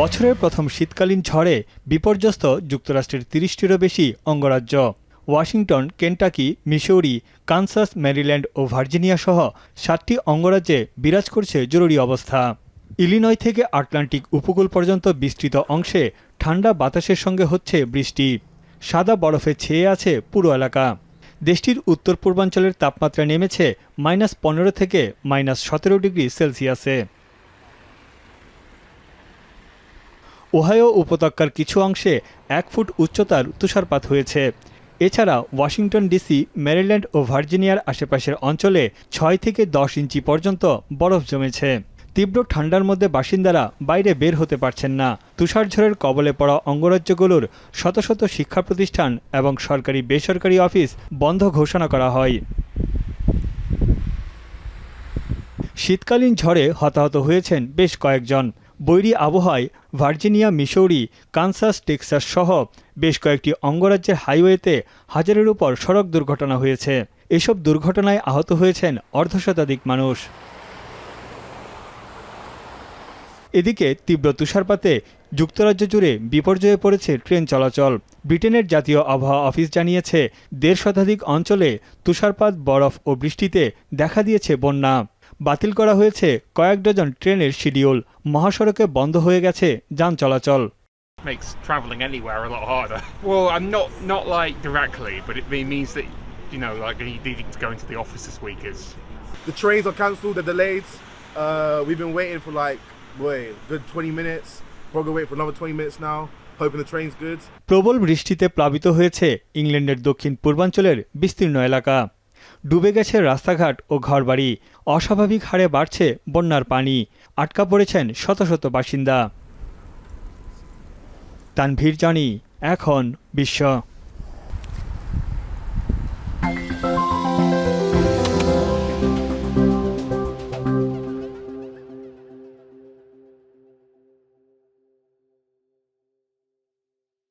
বছরের প্রথম শীতকালীন ঝড়ে বিপর্যস্ত যুক্তরাষ্ট্রের ৩০টিরও বেশি অঙ্গরাজ্য। Washington, Kentucky, Missouri, Kansas, Maryland ও ভার্জিনিয়া সহ ৭টি অঙ্গরাজ্যে বিরাজ করছে জরুরি অবস্থা। ইলিনয় থেকে আটলান্টিক উপকূল পর্যন্ত বিস্তৃত অংশে ঠান্ডা বাতাসের সঙ্গে হচ্ছে বৃষ্টি। সাদা বরফে ছেয়ে আছে পুরো এলাকা। দেশটির উত্তর পূর্বাঞ্চলের তাপমাত্রা নেমেছে -১৫ থেকে -১৭ ডিগ্রি সেলসিয়াসে। ওহাইও উপত্যকার কিছু অংশে ১ ফুট উচ্চতার তুষারপাত হয়েছে। এছাড়া ওয়াশিংটন ডিসি, ম্যারিল্যান্ড ও ভার্জিনিয়ার আশেপাশের অঞ্চলে ৬ থেকে ১০ ইঞ্চি পর্যন্ত বরফ জমেছে। তীব্র ঠান্ডার মধ্যে বাসিন্দারা বাইরে বের হতে পারছেন না। তুষারঝড়ের কবলে পড়া অঙ্গরাজ্যগুলোর শত শত শিক্ষা প্রতিষ্ঠান এবং সরকারি বেসরকারি অফিস বন্ধ ঘোষণা করা হয়। শীতকালীন ঝড়ে হতাহত হয়েছেন বেশ কয়েকজন। বৈরী আবহাওয়ায় ভার্জিনিয়া, মিসৌরি, কানসাস, টেক্সাস সহ বেশ কয়েকটি অঙ্গরাজ্যের হাইওয়েতে হাজারের উপর সড়ক দুর্ঘটনা হয়েছে। এসব দুর্ঘটনায় আহত হয়েছেন অর্ধশতাধিক মানুষ। এদিকে তীব্র তুষারপাতে যুক্তরাজ্য জুড়ে বিপর্যয়ে পড়েছে ট্রেন চলাচল। ব্রিটেনের জাতীয় আবহাওয়া অফিস জানিয়েছে, ১৫০ শতাধিক অঞ্চলে তুষারপাত, বরফ ও বৃষ্টিতে দেখা দিয়েছে বন্যা। বাতিল করা হয়েছে কয়েক ডজন ট্রেনের শিডিউল। মহাসড়কে বন্ধ হয়ে গেছে যান চলাচল। Makes travelling anywhere a lot harder. Well, I'm not like directly, but it means that like needing to go into the office this week is. The trains are cancelled. They're delayed. We've been waiting for good 20 minutes. We're gonna wait for another 20 minutes now. Hoping the train's good. প্রবল বৃষ্টিতে প্লাবিত হয়েছে ইংল্যান্ডের দক্ষিণ পূর্বাঞ্চলের বিস্তীর্ণ এলাকা। ডুবে গেছে রাস্তাঘাট ও ঘরবাড়ি। অস্বাভাবিক হারে বাড়ছে বন্যার পানি। আটকা পড়েছেন শত শত বাসিন্দা। তানভীর জানি, এখন বিশ্ব।